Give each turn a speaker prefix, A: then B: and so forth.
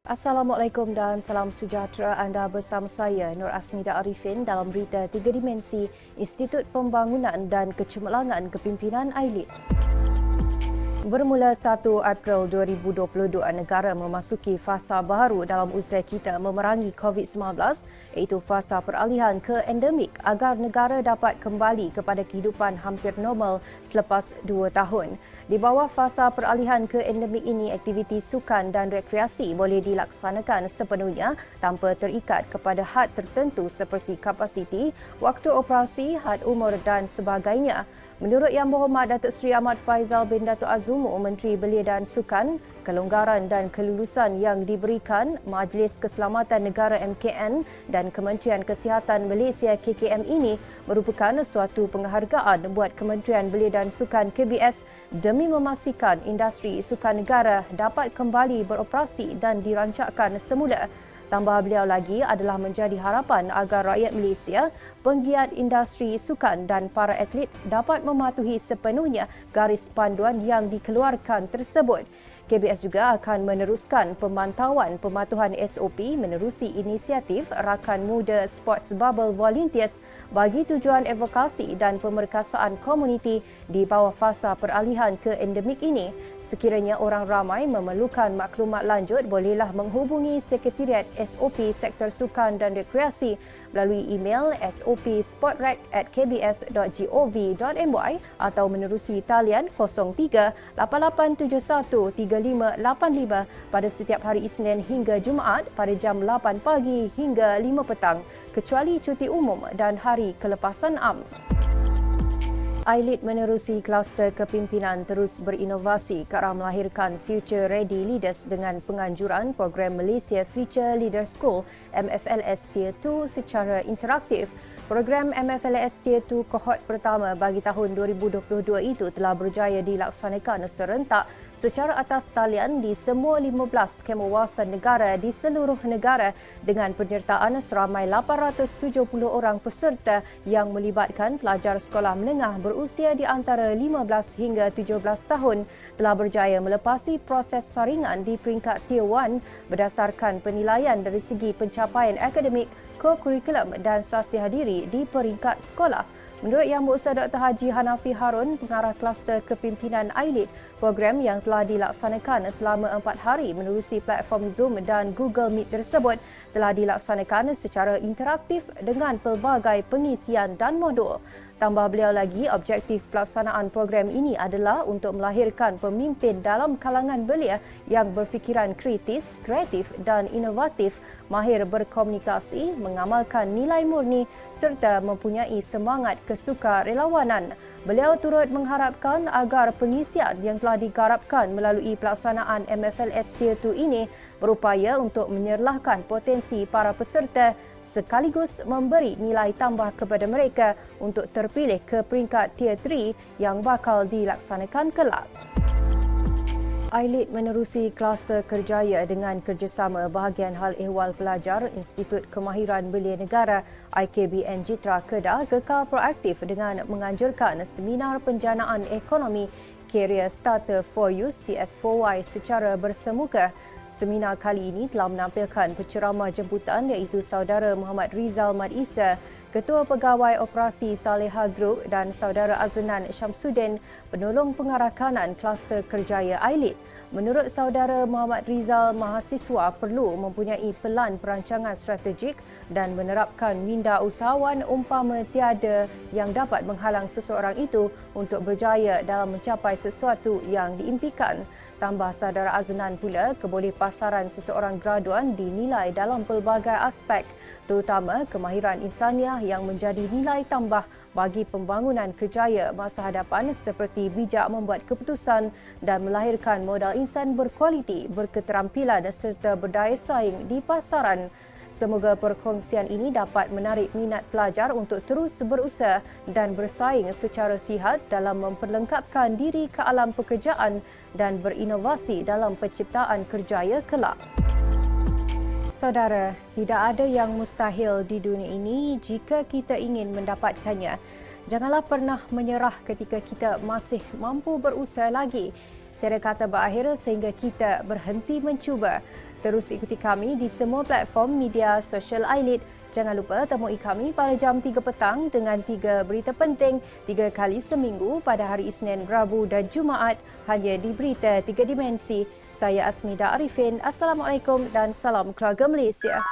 A: Assalamualaikum dan salam sejahtera. Anda bersama saya Nur Asmida Arifin dalam berita 3 dimensi Institut Pembangunan dan Kecemerlangan Kepimpinan AILID. Bermula 1 April 2022, negara memasuki fasa baru dalam usaha kita memerangi COVID-19 iaitu fasa peralihan ke endemik agar negara dapat kembali kepada kehidupan hampir normal selepas 2 tahun. Di bawah fasa peralihan ke endemik ini, aktiviti sukan dan rekreasi boleh dilaksanakan sepenuhnya tanpa terikat kepada had tertentu seperti kapasiti, waktu operasi, had umur dan sebagainya. Menurut Yang Berhormat Datuk Seri Ahmad Faizal bin Datuk Azumu, Menteri Belia dan Sukan, kelonggaran dan kelulusan yang diberikan Majlis Keselamatan Negara MKN dan Kementerian Kesihatan Malaysia KKM ini merupakan suatu penghargaan buat Kementerian Belia dan Sukan KBS demi memastikan industri sukan negara dapat kembali beroperasi dan dirancangkan semula. Tambah beliau lagi adalah menjadi harapan agar rakyat Malaysia, penggiat industri sukan dan para atlet dapat mematuhi sepenuhnya garis panduan yang dikeluarkan tersebut. KBS juga akan meneruskan pemantauan pematuhan SOP menerusi inisiatif Rakan Muda Sports Bubble Volunteers bagi tujuan advokasi dan pemerkasaan komuniti di bawah fasa peralihan ke endemik ini. Sekiranya orang ramai memerlukan maklumat lanjut, bolehlah menghubungi Sekretariat SOP Sektor Sukan dan Rekreasi melalui email sopsportrec@kbs.gov.my atau menerusi talian 03 8871 3585 pada setiap hari Isnin hingga Jumaat pada jam 8 pagi hingga 5 petang, kecuali cuti umum dan hari kelepasan am. AILID menerusi kluster kepimpinan terus berinovasi ke arah melahirkan Future Ready Leaders dengan penganjuran program Malaysia Future Leader School MFLS Tier 2 secara interaktif. Program MFLS Tier 2 kohort pertama bagi tahun 2022 itu telah berjaya dilaksanakan serentak secara atas talian di semua 15 kem wawasan negara di seluruh negara dengan penyertaan seramai 870 orang peserta yang melibatkan pelajar sekolah menengah berusia di antara 15 hingga 17 tahun telah berjaya melepasi proses saringan di peringkat Tier 1 berdasarkan penilaian dari segi pencapaian akademik, ko-kurikulum dan sasiah diri di peringkat sekolah. Menurut Yang Berusaha Dr. Haji Hanafi Harun, pengarah kluster kepimpinan AILID, program yang telah dilaksanakan selama 4 hari menerusi platform Zoom dan Google Meet tersebut telah dilaksanakan secara interaktif dengan pelbagai pengisian dan modul. Tambah beliau lagi, objektif pelaksanaan program ini adalah untuk melahirkan pemimpin dalam kalangan belia yang berfikiran kritis, kreatif dan inovatif, mahir berkomunikasi, mengamalkan nilai murni serta mempunyai semangat kesukarelawanan. Beliau turut mengharapkan agar pengisian yang telah digarapkan melalui pelaksanaan MFLS Tier 2 ini berupaya untuk menyerlahkan potensi para peserta sekaligus memberi nilai tambah kepada mereka untuk terpilih ke peringkat Tier 3 yang bakal dilaksanakan kelak. AILID menerusi kluster kerjaya dengan kerjasama Bahagian Hal Ehwal Pelajar Institut Kemahiran Belia Negara IKBN Jitra Kedah kekal proaktif dengan menganjurkan seminar penjanaan ekonomi Career Starter for Youth CS4Y secara bersemuka. Seminar kali ini telah menampilkan penceramah jemputan iaitu Saudara Muhammad Rizal Mat Isa, Ketua Pegawai Operasi Saleha Group dan Saudara Aznan Syamsuddin, Penolong Pengarah Kanan Kluster Kerjaya AILID. Menurut Saudara Muhammad Rizal, mahasiswa perlu mempunyai pelan perancangan strategik dan menerapkan minda usahawan umpama tiada yang dapat menghalang seseorang itu untuk berjaya dalam mencapai sesuatu yang diimpikan. Tambah Saudara Aznan pula, kebolehpasaran seseorang graduan dinilai dalam pelbagai aspek, terutama kemahiran insaniah yang menjadi nilai tambah bagi pembangunan kerjaya masa hadapan seperti bijak membuat keputusan dan melahirkan modal insan berkualiti, berketerampilan serta berdaya saing di pasaran. Semoga perkongsian ini dapat menarik minat pelajar untuk terus berusaha dan bersaing secara sihat dalam memperlengkapkan diri ke alam pekerjaan dan berinovasi dalam penciptaan kerjaya kelak. Saudara, tidak ada yang mustahil di dunia ini jika kita ingin mendapatkannya. Janganlah pernah menyerah ketika kita masih mampu berusaha lagi. Tiada kata berakhir sehingga kita berhenti mencuba. Terus ikuti kami di semua platform media sosial Ailit. Jangan lupa temui kami pada jam 3 petang dengan 3 berita penting 3 kali seminggu pada hari Isnin, Rabu dan Jumaat hanya di Berita 3 Dimensi. Saya Asmida Arifin. Assalamualaikum dan salam keluarga Malaysia.